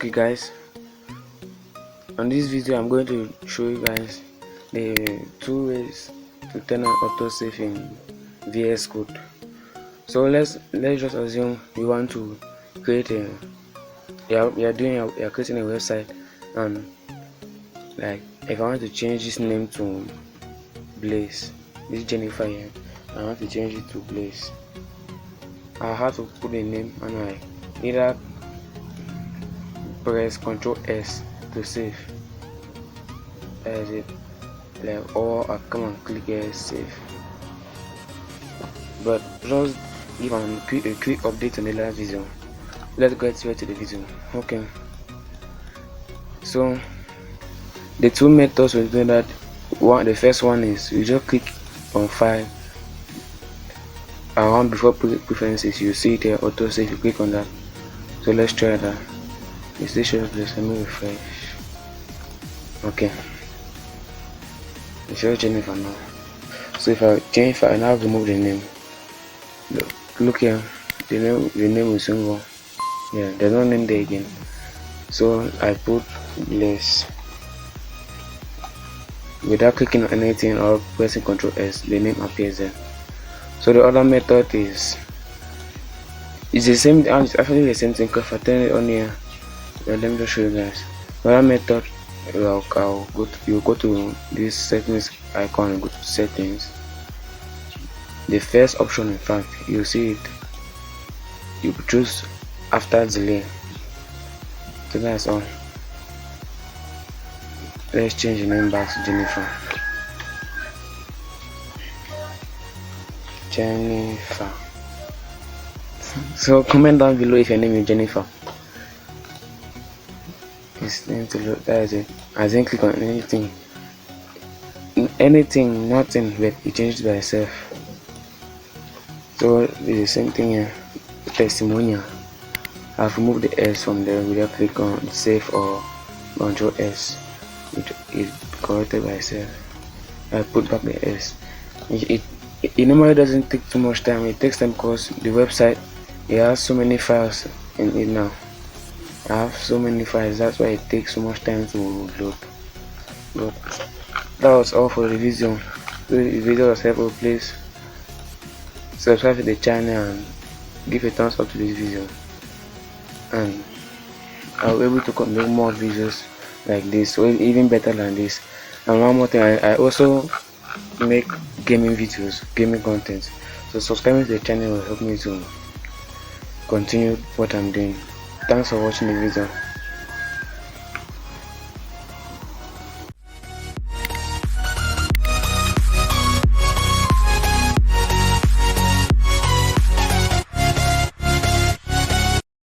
Okay guys, on this video I'm going to show you guys the 2 ways to turn on autosave in VS Code. So let's just assume you want to create you're creating a website, and like if I want to change this name to Blaze, this Jennifer here, I want to change it to Blaze. I have to put a name, and I either press Ctrl S to save. That is it. Like, or I come and click here save. But just give a quick update on the last video. Let's get straight to the video. Okay. So the two methods we do that. The first one is you just click on file around before preferences. You see it here, autosave. You click on that. So let's try that. It still shows this. Let me refresh. Okay, it shows Jennifer now. So if I change, if I now remove the name, look here, the name is single. Yeah, there's no name there again. So I put blaise. Without clicking on anything or pressing Ctrl S, the name appears there. So the other method is the same. It's actually the same thing. If I turn it on here, let me just show you guys. The other method, you go to this settings icon and go to settings. The first option, in fact, you see it. You choose after delay. So that's all. Let's change the name back to Jennifer. So comment down below if your name is Jennifer. It's time to look. That is it. I didn't click on anything, nothing, but it changed by itself. So it's the same thing here. Testimonial. I've removed the S from there without click on save or Ctrl S. It corrected by itself. I put back the S. It normally doesn't take too much time. It takes time because the website, it has so many files in it now. I have so many files, that's why it takes so much time to load. But that was all for the video. If the video was helpful, please subscribe to the channel and give a thumbs up to this video, and I'll be able to make more videos like this, or even better than this. And one more thing, I also make gaming videos, gaming content, so subscribing to the channel will help me to continue what I'm doing. Thanks for watching the video.